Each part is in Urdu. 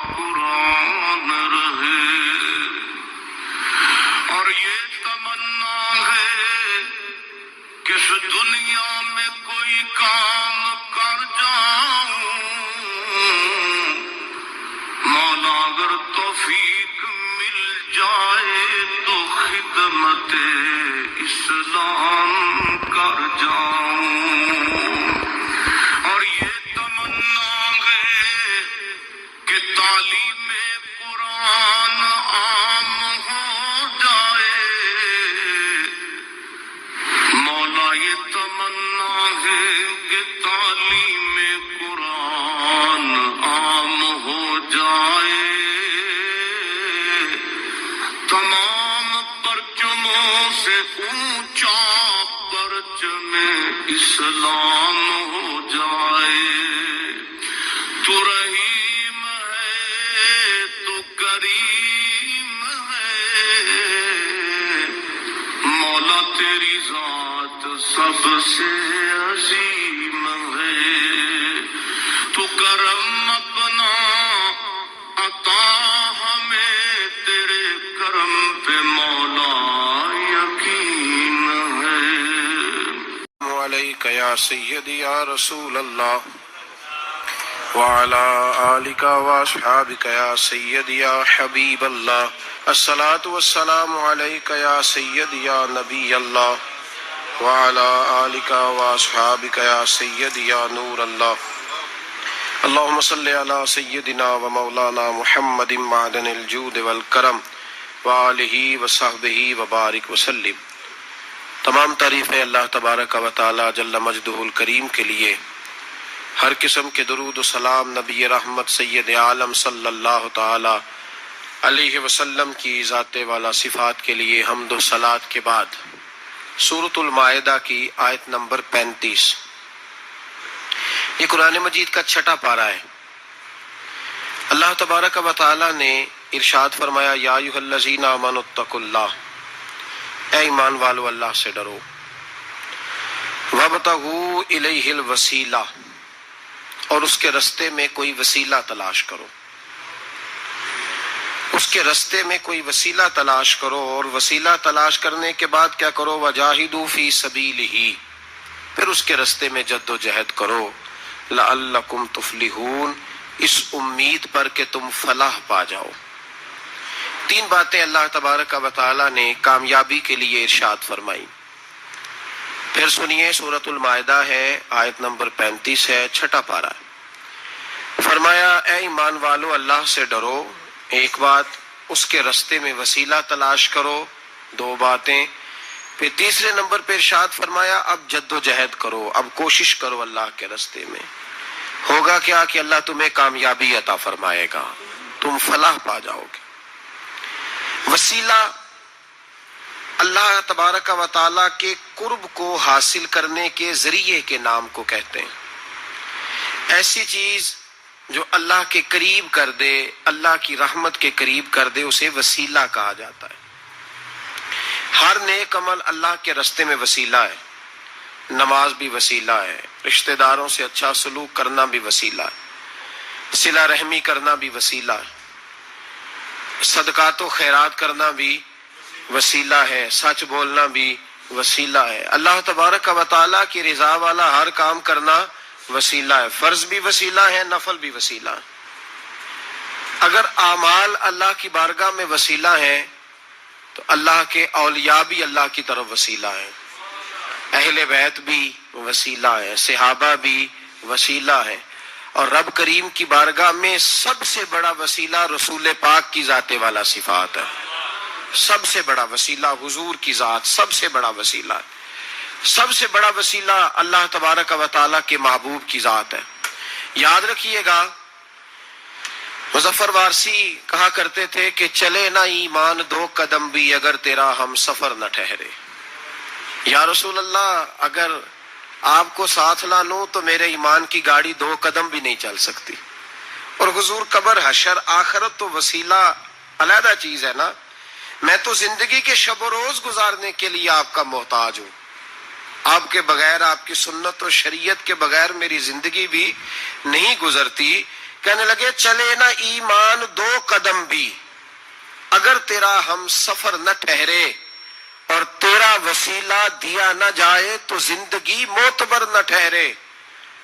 قرآن رہے، اور یہ تمنا ہے کہ اس دنیا میں کوئی کام کر جاؤں، مولا اگر توفیق مل جائے تو خدمت اسلام کر جاؤں، اور یہ تمنا ہے کہ تعلیم قرآن عام ہو جائے، مولا یہ تمنا ہے کہ تعلیم قرآن عام ہو جائے، تمام پرچموں سے اونچا پرچم اسلام ہو جائے۔ تو رحیم ہے تو کریم ہے، مولا تیری ذات سب سے عظیم ہے، تو کرم اپنا عطا ہمیں، تیرے کرم پہ مولا یقین ہے۔ علیک یا سیدی یا رسول اللہ وعلی آلک واصحابک یا سیدی یا حبیب اللہ، الصلاۃ والسلام علیک یا سیدی یا نبی اللہ وعلی آلک واصحابک یا سیدی یا نور اللہ، اللہم صلی علی سیدنا و مولانا محمد معدن الجود والکرم وآلہ وصحبہ وبارک وسلم۔ تمام تعریفیں اللہ تبارک و تعالی جل مجدہ الکریم کے لیے، ہر قسم کے درود و سلام نبی رحمت سید عالم صلی اللہ تعالی علیہ وسلم کی ذات والا صفات کے لیے حمد و صلات کے بعد سورۃ المائدہ کی آیت نمبر 35، یہ قرآن مجید کا چھٹا پارہ ہے۔ اللہ تبارک و تعالی نے ارشاد فرمایا، یا ایھا الذین آمنوا اتقوا اللہ، اے ایمان والو اللہ سے ڈرو، وابتغوا الیہ الوسیلہ، اور اس کے رستے میں کوئی وسیلہ تلاش کرو، اس کے رستے میں کوئی وسیلہ تلاش کرو، اور وسیلہ تلاش کرنے کے بعد کیا کرو، وجاہدوا فی سبیلہ، پھر اس کے رستے میں جد و جہد کرو، لعلکم تفلحون، اس امید پر کہ تم فلاح پا جاؤ۔ تین باتیں اللہ تبارک و تعالی نے کامیابی کے لیے ارشاد فرمائی۔ پھر سنیے، سورۃ المائدہ ہے، آیت نمبر 35 ہے، چھٹا پارہ۔ فرمایا، اے ایمان والو اللہ سے ڈرو، ایک بات، اس کے رستے میں وسیلہ تلاش کرو، دو باتیں، پھر تیسرے نمبر پہ ارشاد فرمایا اب جد و جہد کرو، اب کوشش کرو اللہ کے رستے میں۔ ہوگا کیا کہ اللہ تمہیں کامیابی عطا فرمائے گا، تم فلاح پا جاؤ گے۔ وسیلہ اللہ تبارک و تعالیٰ کے قرب کو حاصل کرنے کے ذریعے کے نام کو کہتے ہیں۔ ایسی چیز جو اللہ کے قریب کر دے، اللہ کی رحمت کے قریب کر دے، اسے وسیلہ کہا جاتا ہے۔ ہر نیک عمل اللہ کے رستے میں وسیلہ ہے، نماز بھی وسیلہ ہے، رشتہ داروں سے اچھا سلوک کرنا بھی وسیلہ ہے، صلہ رحمی کرنا بھی وسیلہ ہے، صدقات و خیرات کرنا بھی وسیلہ ہے، سچ بولنا بھی وسیلہ ہے، اللہ تبارک و تعالیٰ کی رضا والا ہر کام کرنا وسیلہ ہے، فرض بھی وسیلہ ہے، نفل بھی وسیلہ ہے۔ اگر اعمال اللہ کی بارگاہ میں وسیلہ ہیں تو اللہ کے اولیاء بھی اللہ کی طرف وسیلہ ہیں، اہل بیت بھی وسیلہ ہے، صحابہ بھی وسیلہ ہے، اور رب کریم کی بارگاہ میں سب سے بڑا وسیلہ رسول پاک کی ذات والا صفات ہے، سب سے بڑا وسیلہ حضور کی ذات، سب سے بڑا وسیلہ ہے، سب سے بڑا وسیلہ اللہ تبارک و تعالیٰ کے محبوب کی ذات ہے۔ یاد رکھیے گا، مظفر وارسی کہا کرتے تھے کہ چلے نہ ایمان دو قدم بھی اگر تیرا ہم سفر نہ ٹھہرے۔ یا رسول اللہ، اگر آپ کو ساتھ نہ لوں تو میرے ایمان کی گاڑی 2 قدم بھی نہیں چل سکتی۔ اور حضور قبر، حشر، آخرت تو وسیلہ علیحدہ چیز ہے نا۔ میں تو زندگی کے شب و روز گزارنے کے لیے آپ کا محتاج ہوں، آپ کے بغیر، آپ کی سنت و شریعت کے بغیر میری زندگی بھی نہیں گزرتی، کہ کہنے لگے چلے نہ ایمان 2 قدم بھی اگر تیرا ہم سفر نہ ٹھہرے اور تیرا وسیلہ دیا نہ جائے تو زندگی معتبر نہ ٹھہرے.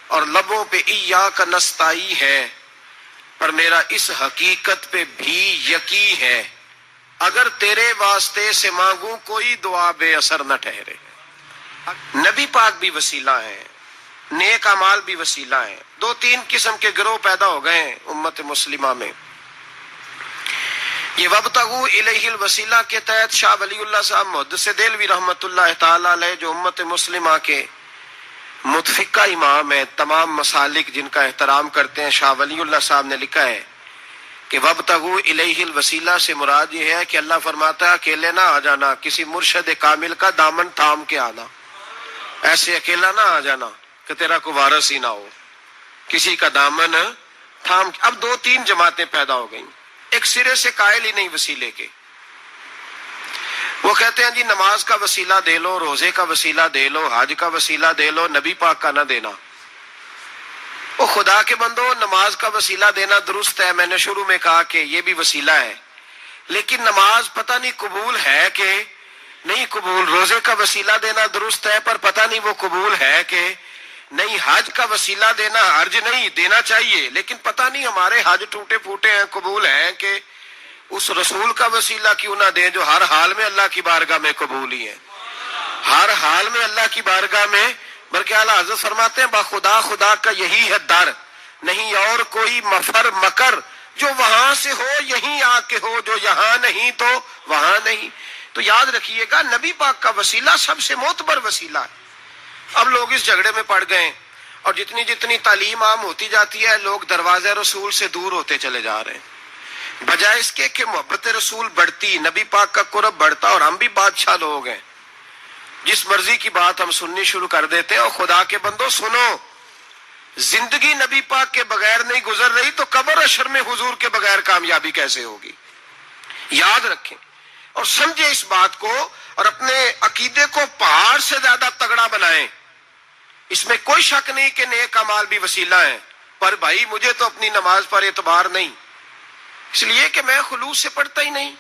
اور لبوں پہ ایاک نستعین ہے پر میرا اس حقیقت پہ بھی یقین ہے اگر تیرے واسطے سے مانگوں کوئی دعا بے اثر نہ ٹھہرے. نبی پاک بھی وسیلہ ہیں، نیک اعمال بھی وسیلہ ہیں. 2-3 قسم کے گروہ پیدا ہو گئے ہیں امت مسلمہ میں. یہ وابتغوا الیہ الوسیلہ کے تحت شاہ ولی اللہ صاحب محدث دہلوی رحمۃ اللہ تعالی علیہ جو امت مسلمہ کے متفقہ امام ہیں، تمام مسالک جن کا احترام کرتے ہیں، شاہ ولی اللہ صاحب نے لکھا ہے کہ وابتغوا الیہ الوسیلہ سے مراد یہ ہے کہ اللہ فرماتا ہے اکیلے نہ آ جانا، کسی مرشد کامل کا دامن تھام کے آنا. ایسے اکیلا نہ آ جانا کہ تیرا کوئی وارث ہی نہ ہو، کسی کا دامن تھام. اب 2-3 جماعتیں پیدا ہو گئیں، ایک سرے سے قائل ہی نہیں وسیلے کے. وہ کہتے ہیں جی نماز کا وسیلہ دے لو، روزے کا وسیلہ دے لو، حج کا وسیلہ دے لو، نبی پاک کا نہ دینا. وہ خدا کے بندو، نماز کا وسیلہ دینا درست ہے، میں نے شروع میں کہا کہ یہ بھی وسیلہ ہے، لیکن نماز پتہ نہیں قبول ہے کہ نہیں قبول. روزے کا وسیلہ دینا درست ہے پر پتہ نہیں وہ قبول ہے کہ نہیں. حج کا وسیلہ دینا حرج نہیں، دینا چاہیے، لیکن پتہ نہیں ہمارے حج ٹوٹے پھوٹے ہیں، قبول ہیں کہ اس رسول کا وسیلہ کیوں نہ دیں جو ہر حال میں اللہ کی بارگاہ میں قبول ہی ہے، ہر حال میں اللہ کی بارگاہ میں. بلکہ اعلیٰ حضرت فرماتے ہیں باخدا خدا کا یہی ہے در، نہیں اور کوئی مفر مکر، جو وہاں سے ہو یہیں آ کے ہو، جو یہاں نہیں تو وہاں نہیں. تو یاد رکھیے گا نبی پاک کا وسیلہ سب سے معتبر وسیلہ ہے. اب لوگ اس جھگڑے میں پڑ گئے اور جتنی جتنی تعلیم عام ہوتی جاتی ہے لوگ دروازہ رسول سے دور ہوتے چلے جا رہے ہیں، بجائے اس کے کہ محبت رسول بڑھتی، نبی پاک کا قرب بڑھتا. اور ہم بھی بادشاہ لوگ ہیں، جس مرضی کی بات ہم سننی شروع کر دیتے ہیں. اور خدا کے بندو سنو، زندگی نبی پاک کے بغیر نہیں گزر رہی تو قبر حشر میں حضور کے بغیر کامیابی کیسے ہوگی؟ یاد رکھیں اور سمجھیں اس بات کو، اور اپنے عقیدے کو پہاڑ سے زیادہ تگڑا بنائیں. اس میں کوئی شک نہیں کہ نیک اعمال بھی وسیلہ ہیں، پر بھائی مجھے تو اپنی نماز پر اعتبار نہیں، اس لیے کہ میں خلوص سے پڑھتا ہی نہیں.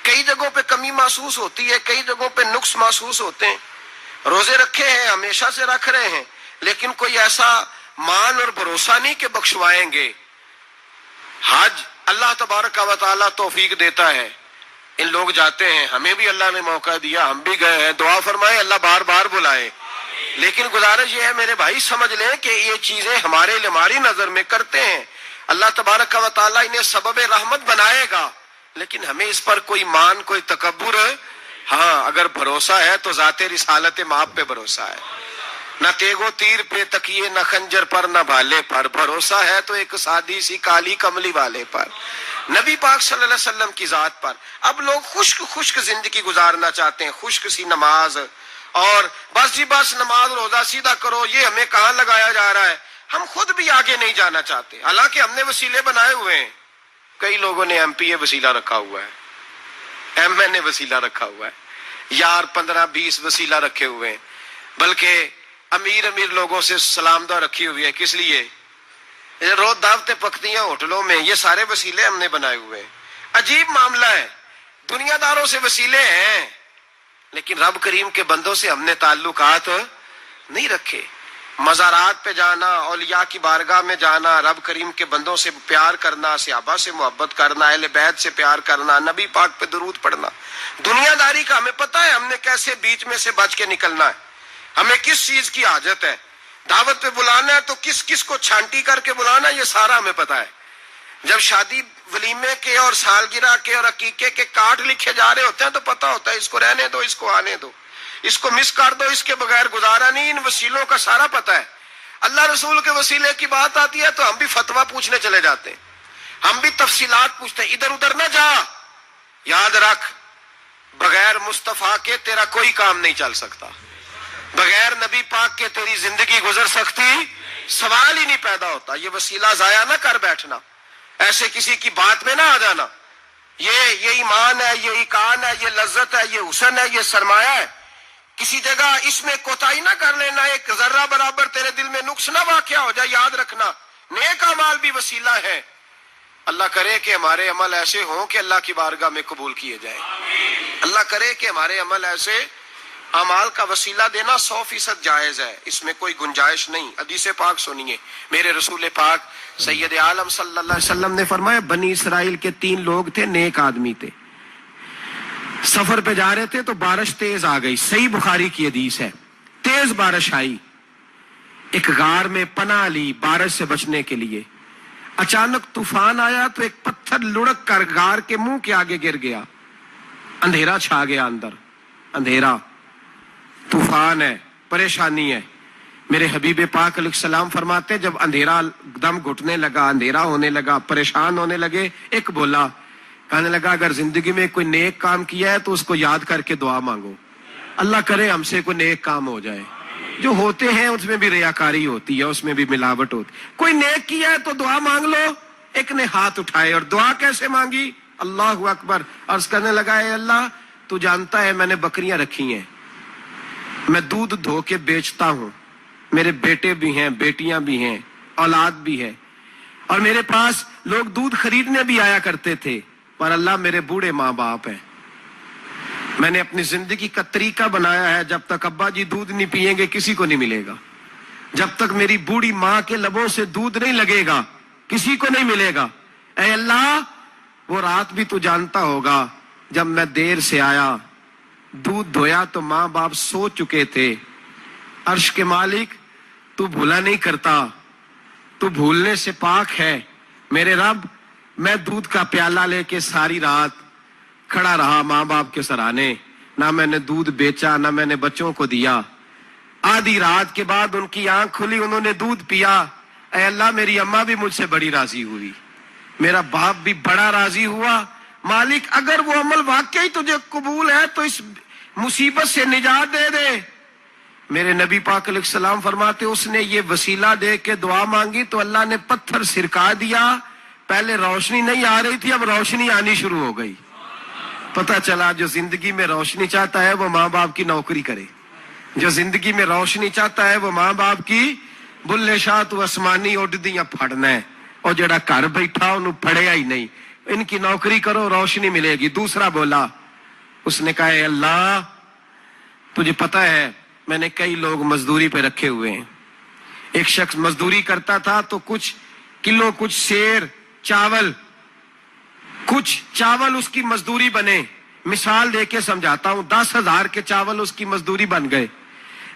کئی جگہوں پہ کمی محسوس ہوتی ہے، کئی جگہوں پہ نقص محسوس ہوتے ہیں. روزے رکھے ہیں، ہمیشہ سے رکھ رہے ہیں، لیکن کوئی ایسا مان اور بھروسہ نہیں کہ بخشوائیں گے. حج اللہ تبارک و تعالیٰ توفیق دیتا ہے، ان لوگ جاتے ہیں، ہمیں بھی اللہ نے موقع دیا، ہم بھی گئے ہیں. دعا فرمائے اللہ بار بار بلائے. لیکن گزارش یہ ہے میرے بھائی سمجھ لیں کہ یہ چیزیں ہمارے لیے ہماری نظر میں کرتے ہیں، اللہ تبارک و تعالیٰ انہیں سبب رحمت بنائے گا، لیکن ہمیں اس پر کوئی مان، کوئی تکبر، ہاں اگر بھروسہ ہے تو ذات رسالت مآب پہ بھروسہ ہے، نہ تیگ و تیر پہ تکیے، نہ خنجر پر، نہ بھالے پر. بھروسہ ہے تو ایک سادی سی کالی کملی والے پر، نبی پاک صلی اللہ علیہ وسلم کی ذات پر. اب لوگ خشک زندگی گزارنا چاہتے ہیں، خشک سی نماز، اور بس جی بس نماز روزہ سیدھا کرو، یہ ہمیں کہاں لگایا جا رہا ہے. ہم خود بھی آگے نہیں جانا چاہتے، حالانکہ ہم نے وسیلے بنائے ہوئے ہیں. کئی لوگوں نے ایم پی اے وسیلہ رکھا ہوا ہے، ایم این اے وسیلہ رکھا ہوا ہے، یار 15-20 وسیلہ رکھے ہوئے ہیں، بلکہ امیر لوگوں سے سلام دعا رکھی ہوئی ہے. کس لیے؟ روز دعوتیں پکتی ہیں ہوٹلوں میں، یہ سارے وسیلے ہم نے بنائے ہوئے ہیں. عجیب معاملہ ہے، دنیا داروں سے وسیلے ہیں لیکن رب کریم کے بندوں سے ہم نے تعلقات نہیں رکھے. مزارات پہ جانا، اولیاء کی بارگاہ میں جانا، رب کریم کے بندوں سے پیار کرنا، صحابہ سے محبت کرنا، اہل بیت سے پیار کرنا، نبی پاک پہ درود پڑھنا، دنیا داری کا ہمیں پتہ ہے ہم نے کیسے بیچ میں سے بچ کے نکلنا ہے، ہمیں کس چیز کی حاجت ہے. دعوت پہ بلانا ہے تو کس کس کو چھانٹی کر کے بلانا، یہ سارا ہمیں پتہ ہے. جب شادی ولیمے کے اور سالگرہ کے اور عقیقے کے کارڈ لکھے جا رہے ہوتے ہیں تو پتہ ہوتا ہے اس کو رہنے دو، اس کو آنے دو، اس کو مس کر دو، اس کے بغیر گزارا نہیں. ان وسیلوں کا سارا پتہ ہے. اللہ رسول کے وسیلے کی بات آتی ہے تو ہم بھی فتویٰ پوچھنے چلے جاتے ہیں، ہم بھی تفصیلات پوچھتے ہیں. ادھر ادھر نہ جا، یاد رکھ بغیر مصطفیٰ کے تیرا کوئی کام نہیں چل سکتا، بغیر نبی پاک کے تیری زندگی گزر سکتی، سوال ہی نہیں پیدا ہوتا. یہ وسیلہ ضائع نہ کر بیٹھنا، ایسے کسی کی بات میں نہ آ جانا. یہ ایمان ہے، یہ ایقان ہے، یہ لذت ہے، یہ حسن ہے، یہ سرمایہ ہے. کسی جگہ اس میں کوتاہی نہ کر لینا، ایک ذرہ برابر تیرے دل میں نقص نہ واقع ہو جائے. یاد رکھنا نیک اعمال بھی وسیلہ ہے. اللہ کرے کہ ہمارے عمل ایسے ہوں کہ اللہ کی بارگاہ میں قبول کیے جائیں. اللہ کرے کہ ہمارے عمل ایسے اعمال کا وسیلہ دینا 100% جائز ہے، اس میں کوئی گنجائش نہیں. حدیث پاک سنیے، میرے رسول پاک سید عالم صلی اللہ علیہ وسلم نے فرمایا بنی اسرائیل کے 3 لوگ تھے، نیک آدمی تھے. سفر پہ جا رہے تھے تو بارش تیز آ گئی. صحیح بخاری کی حدیث ہے. تیز بارش آئی، ایک غار میں پناہ لی بارش سے بچنے کے لیے. اچانک طوفان آیا تو ایک پتھر لڑک کر غار کے منہ کے آگے گر گیا. اندھیرا چھا گیا اندر، اندھیرا، طوفان ہے، پریشانی ہے. میرے حبیب پاک علیہ السلام فرماتے جب اندھیرا دم گھٹنے لگا، اندھیرا ہونے لگا، پریشان ہونے لگے، ایک بولا، کہنے لگا اگر زندگی میں کوئی نیک کام کیا ہے تو اس کو یاد کر کے دعا مانگو. اللہ کرے ہم سے کوئی نیک کام ہو جائے. جو ہوتے ہیں اس میں بھی ریاکاری ہوتی ہے، اس میں بھی ملاوٹ ہوتی. کوئی نیک کیا ہے تو دعا مانگ لو. ایک نے ہاتھ اٹھائے اور دعا کیسے مانگی؟ اللہ اکبر. عرض کرنے لگا اے اللہ تو جانتا ہے میں نے بکریاں رکھی ہیں، میں دودھ دھو کے بیچتا ہوں، میرے بیٹے بھی ہیں، بیٹیاں بھی ہیں، اولاد بھی ہے، اور میرے پاس لوگ دودھ خریدنے بھی آیا کرتے تھے، پر اللہ میرے بوڑھے ماں باپ ہیں. میں نے اپنی زندگی کا طریقہ بنایا ہے جب تک ابا جی دودھ نہیں پیئیں گے کسی کو نہیں ملے گا. جب تک میری بوڑھی ماں کے لبوں سے دودھ نہیں لگے گا کسی کو نہیں ملے گا. اے اللہ وہ رات بھی تو جانتا ہوگا جب میں دیر سے آیا، دودھ دھویا تو ماں باپ سو چکے تھے. عرش کے مالک تو بھولا نہیں کرتا، تو بھولنے سے پاک ہے. میرے رب میں دودھ کا پیالہ لے کے ساری رات کھڑا رہا ماں باپ کے سرانے، نہ میں نے دودھ بیچا نہ میں نے بچوں کو دیا. آدھی رات کے بعد ان کی آنکھ کھلی، انہوں نے دودھ پیا. اے اللہ میری اماں بھی مجھ سے بڑی راضی ہوئی، میرا باپ بھی بڑا راضی ہوا. مالک اگر وہ عمل واقعی تجھے قبول ہے تو اس مصیبت سے نجات دے دے. میرے نبی پاک علیہ السلام فرماتے اس نے یہ وسیلہ دے کے دعا مانگی تو اللہ نے پتھر سرکا دیا. پہلے روشنی نہیں آ رہی تھی، اب روشنی آنی شروع ہو گئی. پتہ چلا جو زندگی میں روشنی چاہتا ہے وہ ماں باپ کی نوکری کرے. جو زندگی میں روشنی چاہتا ہے وہ ماں باپ کی بلے شاہ تو آسمانی اڈدیاں پھڑنا ہے، اور جڑا گھر بیٹھا انہوں پڑھیا ہی نہیں. ان کی نوکری کرو روشنی ملے گی. دوسرا بولا، اس نے کہا اے اللہ تجھے پتہ ہے میں نے کئی لوگ مزدوری پہ رکھے ہوئے ہیں. ایک شخص مزدوری کرتا تھا تو کچھ کلو کچھ سیر چاول، کچھ چاول اس کی مزدوری بنے. مثال دے کے سمجھاتا ہوں، 10,000 کے چاول اس کی مزدوری بن گئے.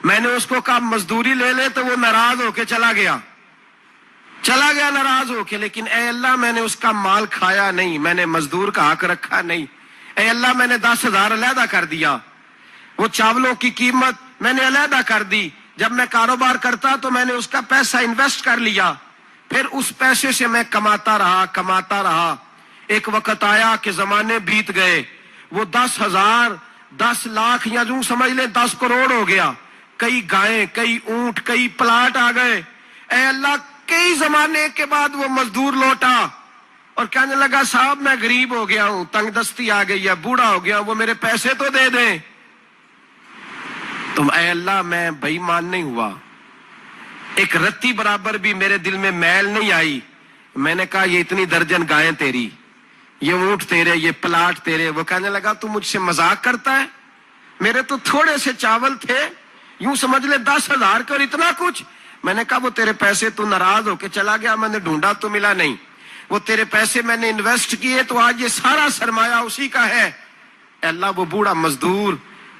میں نے اس کو کہا مزدوری لے لے تو وہ ناراض ہو کے چلا گیا ناراض ہو کے. لیکن اے اللہ میں نے اس کا مال کھایا نہیں، میں نے مزدور کا حق رکھا نہیں. اے اللہ میں نے 10,000 علیحدہ کر دیا، وہ چاولوں کی قیمت میں نے علیحدہ کر دی. جب میں کاروبار کرتا تو میں نے اس کا پیسہ انویسٹ کر لیا، پھر اس پیسے سے میں کماتا رہا. ایک وقت آیا کہ زمانے بیت گئے، وہ 10,000 10 لاکھ یا یوں سمجھ لے 10 کروڑ ہو گیا. کئی گائیں، کئی اونٹ، کئی پلاٹ آ گئے. اے اللہ کئی زمانے کے بعد وہ مزدور لوٹا اور کہنے لگا صاحب میں غریب ہو گیا ہوں، تنگ دستی آ گئی ہے، بوڑھا ہو گیا، وہ میرے پیسے تو دے دیں. تم اے اللہ میں بے ایمان نہیں ہوا، ایک رتی برابر بھی میرے دل میں میل نہیں آئی. میں نے کہا یہ اتنی درجن گائیں تیری، یہ اونٹ تیرے، یہ پلاٹ تیرے. وہ کہنے لگا تو مجھ سے مذاق کرتا ہے، میرے تو تھوڑے سے چاول تھے، یوں سمجھ لے 10,000 کا اور اتنا کچھ. میں نے کہا وہ تیرے پیسے تو ناراض ہو کے چلا گیا، میں نے ڈھونڈا تو ملا نہیں. وہ تیرے پیسے میں نے انویسٹ کیے تو آج یہ سارا سرمایہ اسی کا ہے. اے اللہ وہ بوڑھا مزدور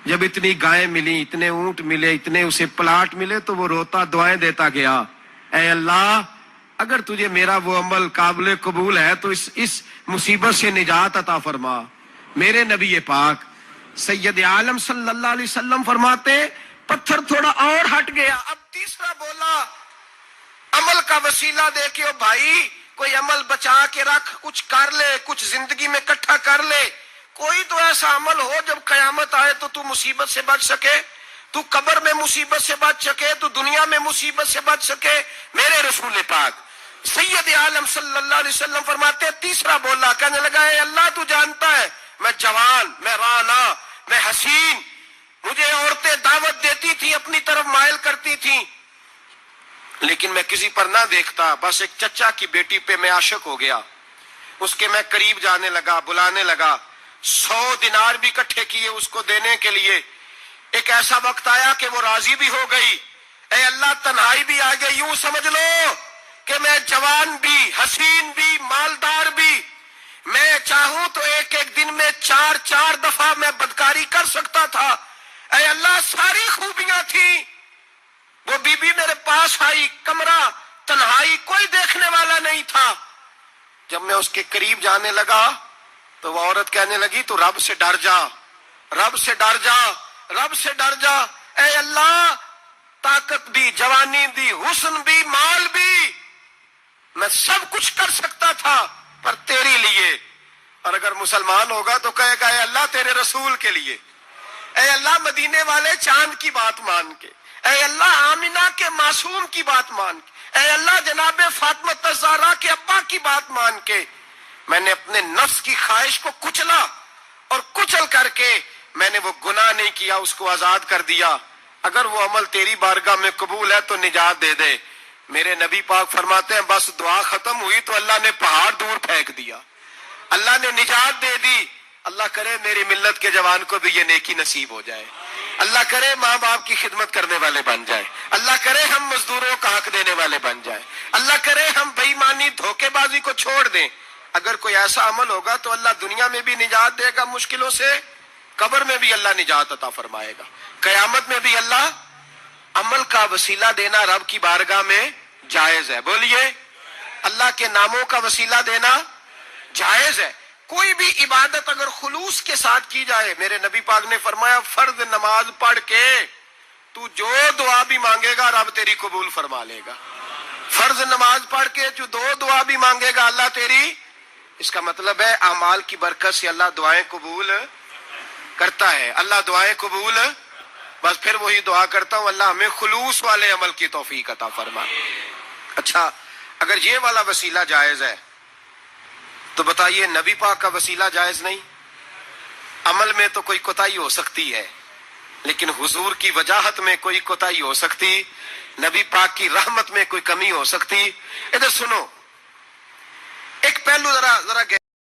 جب اتنی گائیں ملی، اتنے اونٹ ملے، اتنے اسے پلاٹ ملے تو وہ روتا دعائیں دیتا گیا. اے اللہ اگر تجھے میرا وہ عمل قابل قبول ہے تو اس مصیبت سے نجات عطا فرما. میرے نبی پاک سید عالم صلی اللہ علیہ وسلم فرماتے پتھر تھوڑا اور ہٹ گیا. اب تیسرا بولا عمل کا وسیلہ دے کے او بھائی کوئی عمل بچا کے رکھ، کچھ کر لے، کچھ زندگی میں اکٹھا کر لے. کوئی تو ایسا عمل ہو جب قیامت آئے تو مصیبت سے بچ سکے، تو قبر میں مصیبت سے بچ سکے، تو دنیا میں مصیبت سے بچ سکے. میرے رسول پاک سید عالم صلی اللہ علیہ وسلم فرماتے تیسرا بولا، کہنے لگا اے اللہ تو جانتا ہے میں جوان، میں رانا، میں حسین، مجھے عورتیں دعوت دیتی تھی، اپنی طرف مائل کرتی تھیں، لیکن میں کسی پر نہ دیکھتا، بس ایک چچا کی بیٹی پہ میں عاشق ہو گیا، اس کے میں قریب جانے لگا، بلانے لگا، 100 دینار بھی اکٹھے کیے اس کو دینے کے لیے۔ ایک ایسا وقت آیا کہ وہ راضی بھی ہو گئی، اے اللہ تنہائی بھی آ گئی، یوں سمجھ لو کہ میں جوان بھی، حسین بھی، مالدار بھی، میں چاہوں تو ایک ایک دن میں 4 دفعہ میں بدکاری کر سکتا تھا۔ اے اللہ ساری خوبیاں تھیں، وہ بی بی میرے پاس آئی، کمرہ، تنہائی، کوئی دیکھنے والا نہیں تھا۔ جب میں اس کے قریب جانے لگا تو وہ عورت کہنے لگی تو رب سے ڈر جا، رب سے ڈر جا، رب سے ڈر جا۔ اے اللہ طاقت بھی، جوانی بھی، حسن بھی، مال بھی، میں سب کچھ کر سکتا تھا پر تیرے لیے۔ اور اگر مسلمان ہوگا تو کہے گا اے اللہ تیرے رسول کے لیے، اے اللہ مدینے والے چاند کی بات مان کے، اے اللہ آمینہ کے معصوم کی بات مان کے، اے اللہ جناب فاطمہ الزہرا کے ابا کی بات مان کے، میں نے اپنے نفس کی خواہش کو کچلا اور کچل کر کے میں نے وہ گناہ نہیں کیا، اس کو آزاد کر دیا۔ اگر وہ عمل تیری بارگاہ میں قبول ہے تو نجات دے دے۔ میرے نبی پاک فرماتے ہیں بس دعا ختم ہوئی تو اللہ نے پہاڑ دور پھینک دیا، اللہ نے نجات دے دی۔ اللہ کرے میری ملت کے جوان کو بھی یہ نیکی نصیب ہو جائے، اللہ کرے ماں باپ کی خدمت کرنے والے بن جائے، اللہ کرے ہم مزدوروں کا حق دینے والے بن جائیں، اللہ کرے ہم بے ایمانی دھوکے بازی کو چھوڑ دیں۔ اگر کوئی ایسا عمل ہوگا تو اللہ دنیا میں بھی نجات دے گا مشکلوں سے، قبر میں بھی اللہ نجات عطا فرمائے گا، قیامت میں بھی اللہ۔ عمل کا وسیلہ دینا رب کی بارگاہ میں جائز ہے، بولیے اللہ کے ناموں کا وسیلہ دینا جائز ہے۔ کوئی بھی عبادت اگر خلوص کے ساتھ کی جائے، میرے نبی پاک نے فرمایا فرض نماز پڑھ کے تو جو دعا بھی مانگے گا رب تیری قبول فرما لے گا، فرض نماز پڑھ کے جو 2 دعا بھی مانگے گا اللہ تیری، اس کا مطلب ہے اعمال کی برکت سے اللہ دعائیں قبول کرتا ہے، اللہ دعائیں قبول۔ بس پھر وہی دعا کرتا ہوں اللہ ہمیں خلوص والے عمل کی توفیق عطا فرما۔ اچھا اگر یہ والا وسیلہ جائز ہے تو بتائیے نبی پاک کا وسیلہ جائز نہیں؟ عمل میں تو کوئی کوتاہی ہو سکتی ہے لیکن حضور کی وجاہت میں کوئی کوتاہی ہو سکتی، نبی پاک کی رحمت میں کوئی کمی ہو سکتی۔ ادھر سنو، ایک پہلو ذرا